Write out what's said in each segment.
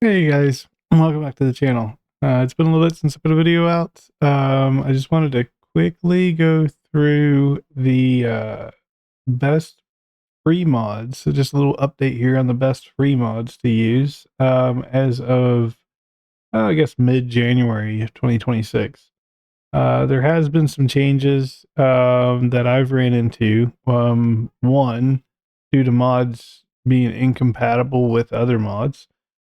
Hey guys, welcome back to the channel. It's been a little bit since I put a video out. I just wanted to quickly go through the best free mods. So just a little update here on the best free mods to use as of, I guess, mid-January of 2026. There has been some changes that I've ran into. One, due to mods being incompatible with other mods,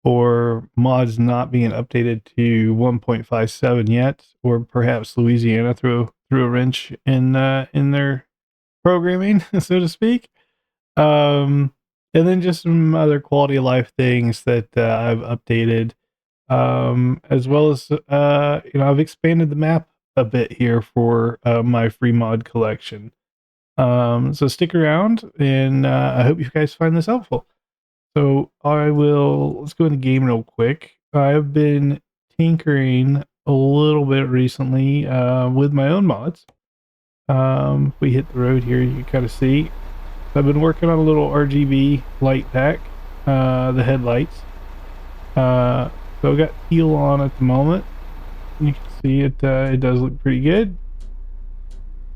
or mods not being updated to 1.57 yet, or perhaps Louisiana threw a wrench in their programming, so to speak. Um, and then just some other quality of life things that I've updated, as well as I've expanded the map a bit here for my free mod collection. So stick around, and I hope you guys find this helpful. So let's go into game real quick. I've been tinkering a little bit recently with my own mods. If we hit the road here, you can kind of see. I've been working on a little RGB light pack, the headlights. So I've got teal on at the moment. You can see it does look pretty good.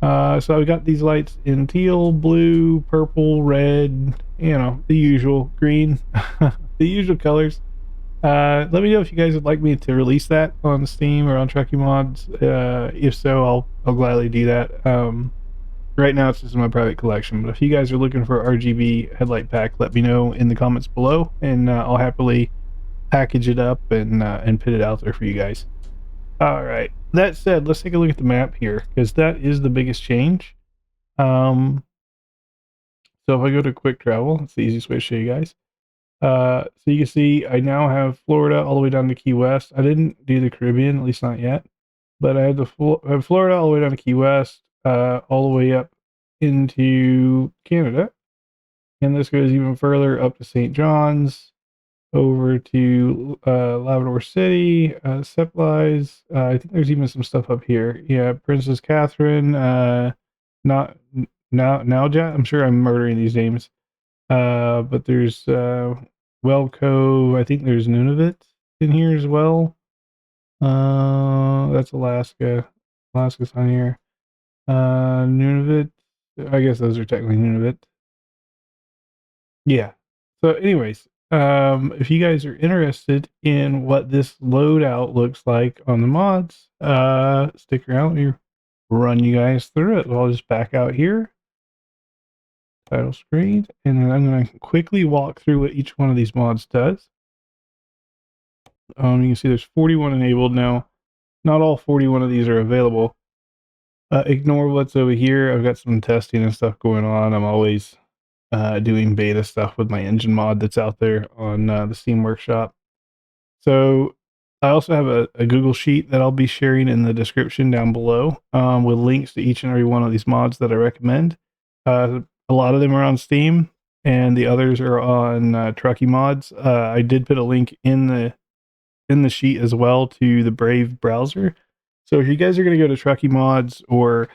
So I've got these lights in teal, blue, purple, red, the usual, green, the usual colors. Let me know if you guys would like me to release that on Steam or on Truckee Mods. If so, I'll gladly do that. Right now it's just in my private collection, but if you guys are looking for RGB headlight pack, let me know in the comments below, and I'll happily package it up and put it out there for you guys. All right. That said, let's take a look at the map here, because that is the biggest change. So if I go to quick travel, it's the easiest way to show you guys. So you can see I now have Florida all the way down to Key West. I didn't do the Caribbean, at least not yet, but I have Florida all the way down to Key West, all the way up into Canada, and this goes even further up to St. John's, over to Labrador City, Supplies. I think there's even some stuff up here. Yeah, Princess Catherine, not Nowja. I'm sure I'm murdering these names. But there's Well Cove. I think there's Nunavut in here as well. That's Alaska. Alaska's on here. Nunavut. I guess those are technically Nunavut. Yeah. So, anyways, if you guys are interested in what this loadout looks like on the mods, stick around. Let me run you guys through it. I'll just back out here, title screen, and then I'm going to quickly walk through what each one of these mods does. You can see there's 41 enabled now. Not all 41 of these are available. Ignore what's over here. I've got some testing and stuff going on. I'm always doing beta stuff with my engine mod that's out there on the Steam Workshop. So I also have a Google Sheet that I'll be sharing in the description down below, with links to each and every one of these mods that I recommend. A lot of them are on Steam, and the others are on Truckee Mods. I did put a link in the sheet as well to the Brave browser. So if you guys are going to go to Truckee Mods, or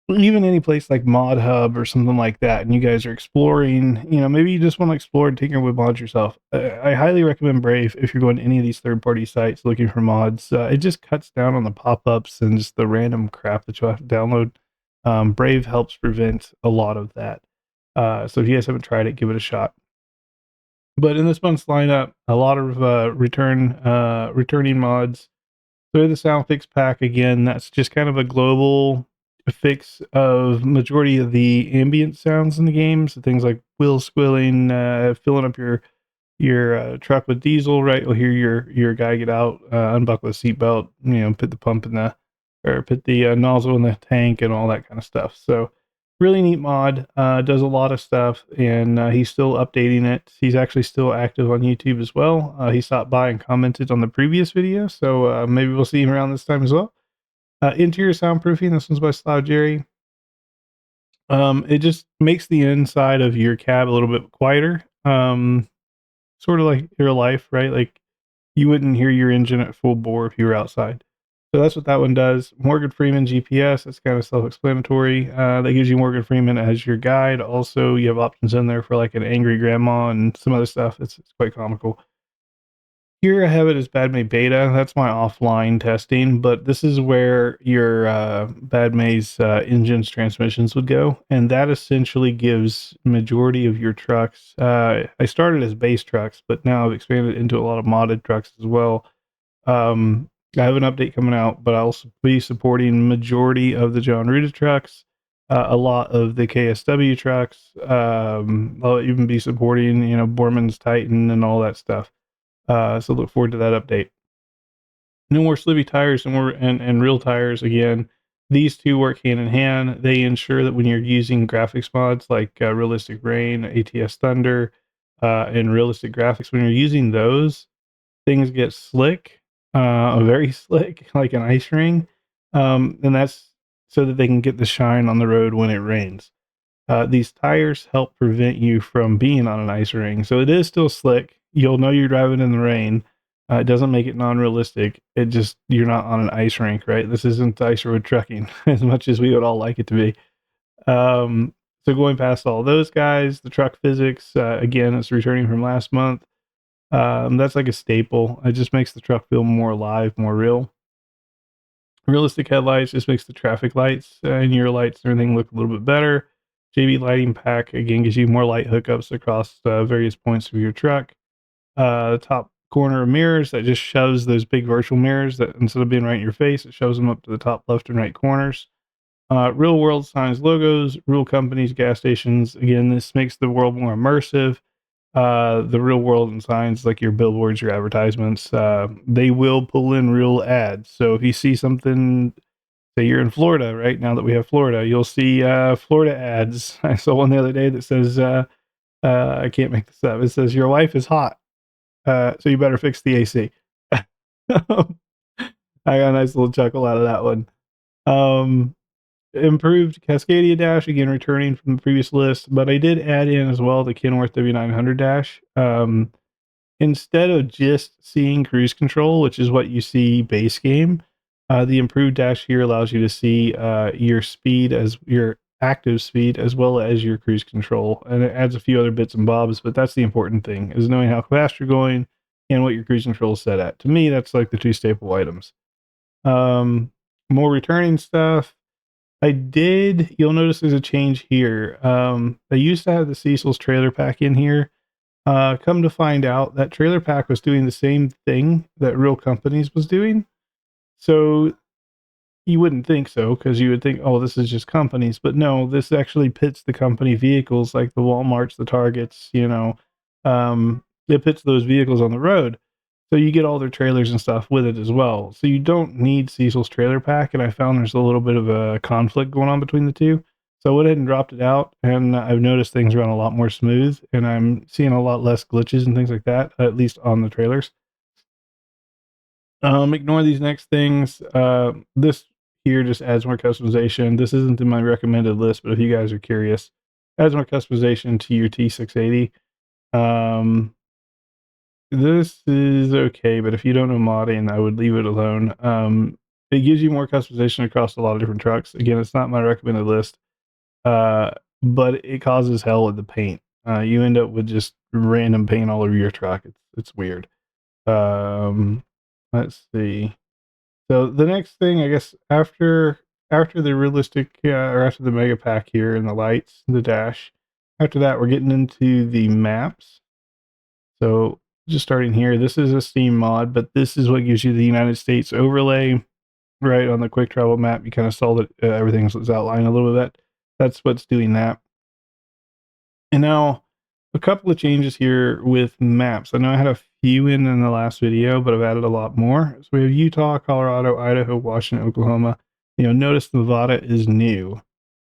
even any place like Mod Hub or something like that, and you guys are exploring, maybe you just want to explore and tinker with mods yourself, I highly recommend Brave if you're going to any of these third-party sites looking for mods. It just cuts down on the pop-ups and just the random crap that you'll have to download. Brave helps prevent a lot of that. So if you guys haven't tried it, give it a shot. But in this month's lineup, a lot of returning mods. So the sound fix pack again, that's just kind of a global fix of majority of the ambient sounds in the game. So things like wheel squealing, filling up your truck with diesel, right? You'll hear your guy get out, unbuckle the seatbelt, put the pump in put the nozzle in the tank and all that kind of stuff. So really neat mod. Does a lot of stuff, and he's still updating it. He's actually still active on YouTube as well. He stopped by and commented on the previous video, so maybe we'll see him around this time as well. Interior soundproofing. This one's by Slough Jerry. It just makes the inside of your cab a little bit quieter. Sort of like real life, right? Like you wouldn't hear your engine at full bore if you were outside. So that's what that one does. Morgan Freeman GPS, that's kind of self-explanatory. That gives you Morgan Freeman as your guide. Also, you have options in there for like an angry grandma and some other stuff. It's quite comical. Here I have it as BadMae beta. That's my offline testing, but this is where your BadMae's engines transmissions would go, and that essentially gives majority of your trucks. I started as base trucks, but now I've expanded into a lot of modded trucks as well. I have an update coming out, but I'll be supporting majority of the John Ruda trucks, a lot of the KSW trucks. I'll even be supporting, Borman's Titan and all that stuff. So look forward to that update. No more slivy tires and real tires again. These two work hand in hand. They ensure that when you're using graphics mods like Realistic Rain, ATS Thunder, and Realistic Graphics, when you're using those, things get slick, very slick, like an ice ring. And that's so that they can get the shine on the road when it rains. These tires help prevent you from being on an ice ring. So it is still slick. You'll know you're driving in the rain. It doesn't make it non-realistic. It just, you're not on an ice rink, right? This isn't ice road trekking as much as we would all like it to be. So going past all those guys, the truck physics, again, it's returning from last month. That's like a staple. It just makes the truck feel more alive, more real. Realistic headlights just makes the traffic lights and your lights and everything look a little bit better. JB lighting pack again gives you more light hookups across various points of your truck. The top corner of mirrors that just shoves those big virtual mirrors that instead of being right in your face, it shows them up to the top left and right corners. Real world signs, logos, real companies, gas stations. Again, this makes the world more immersive. The real world and signs like your billboards, your advertisements, they will pull in real ads. So if you see something, say you're in Florida, right now that we have Florida, you'll see Florida ads. I saw one the other day that says, I can't make this up. It says, your wife is hot, so you better fix the AC. I got a nice little chuckle out of that one. Improved Cascadia dash, again, returning from the previous list, but I did add in as well the Kenworth W900 dash. Instead of just seeing cruise control, which is what you see base game, the improved dash here allows you to see your speed as your active speed as well as your cruise control, and it adds a few other bits and bobs. But that's the important thing, is knowing how fast you're going and what your cruise control is set at. To me, that's like the two staple items. More returning stuff. You'll notice there's a change here. I used to have the Cecil's trailer pack in here. Come to find out, that trailer pack was doing the same thing that Real Companies was doing. So you wouldn't think so, because you would think, oh, this is just companies. But no, this actually pits the company vehicles like the Walmarts, the Targets, it pits those vehicles on the road. So you get all their trailers and stuff with it as well. So you don't need Cecil's trailer pack. And I found there's a little bit of a conflict going on between the two. So I went ahead and dropped it out, and I've noticed things run a lot more smooth, and I'm seeing a lot less glitches and things like that, at least on the trailers. Ignore these next things. This here just adds more customization. This isn't in my recommended list, but if you guys are curious, adds more customization to your T680. This is okay, but if you don't know modding, I would leave it alone. It gives you more customization across a lot of different trucks. Again, it's not my recommended list, but it causes hell with the paint. You end up with just random paint all over your truck. It's weird. Let's see. So the next thing, I guess, after the realistic or after the mega pack here and the lights, the dash, after that we're getting into the maps. So just starting here, this is a Steam mod, but this is what gives you the United States overlay right on the quick travel map. You kind of saw that everything's outlined a little bit. That's what's doing that. And now a couple of changes here with maps. I know I had a few in the last video, but I've added a lot more. So we have Utah, Colorado, Idaho, Washington, Oklahoma. Notice Nevada is new,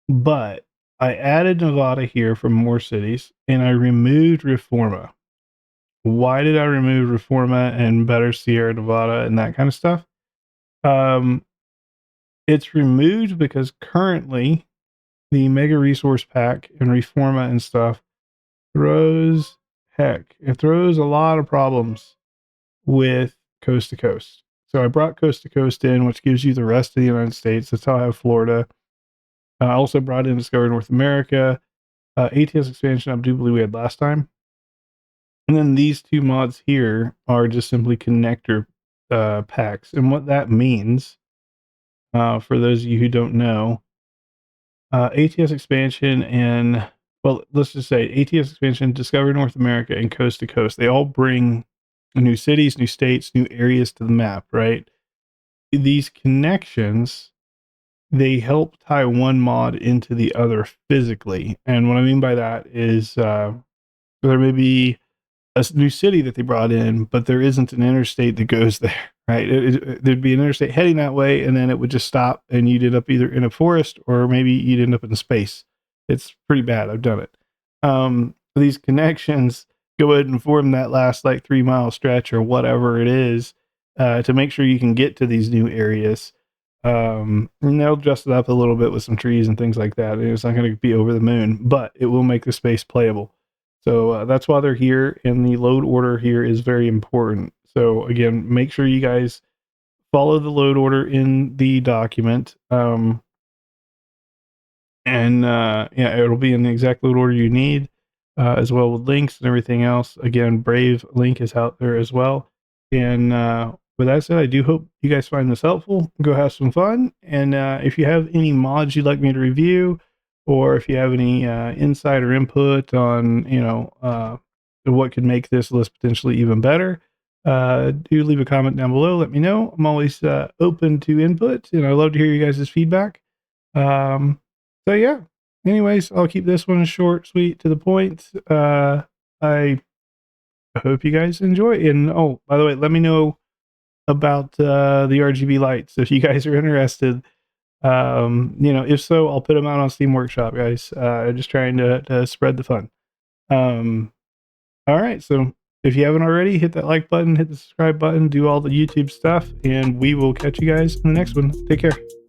but I added Nevada here for more cities, and I removed Reforma. Why did I remove Reforma and Better Sierra Nevada and that kind of stuff? It's removed because currently the Mega Resource Pack and Reforma and stuff it throws a lot of problems with Coast to Coast. So I brought Coast to Coast in, which gives you the rest of the United States. That's how I have Florida. I also brought in Discover North America. ATS expansion, I do believe we had last time. And then these two mods here are just simply connector packs. And what that means, for those of you who don't know, ATS expansion and, well, let's just say ATS expansion, Discover North America, and Coast to Coast, they all bring new cities, new states, new areas to the map, right? These connections, they help tie one mod into the other physically. And what I mean by that is there may be a new city that they brought in, but there isn't an interstate that goes there, right? There'd be an interstate heading that way, and then it would just stop, and you'd end up either in a forest or maybe you'd end up in space. It's pretty bad. I've done it. These connections go ahead and form that last like 3 mile stretch or whatever it is to make sure you can get to these new areas. And they'll dress it up a little bit with some trees and things like that. It's not going to be over the moon, but it will make the space playable. So that's why they're here, and the load order here is very important. So again, make sure you guys follow the load order in the document. Yeah, it'll be in the exact load order you need, as well with links and everything else. Again, Brave link is out there as well. And with that said, I do hope you guys find this helpful. Go have some fun. And if you have any mods you'd like me to review, or if you have any insight or input on, what could make this list potentially even better, do leave a comment down below. Let me know. I'm always open to input, and I love to hear you guys' feedback. So yeah. Anyways, I'll keep this one short, sweet, to the point. I hope you guys enjoy. And oh, by the way, let me know about the RGB lights if you guys are interested. If so, I'll put them out on Steam Workshop, guys. Just trying to spread the fun. All right, so if you haven't already, hit that like button, hit the subscribe button, do all the YouTube stuff, and we will catch you guys in the next one. Take care.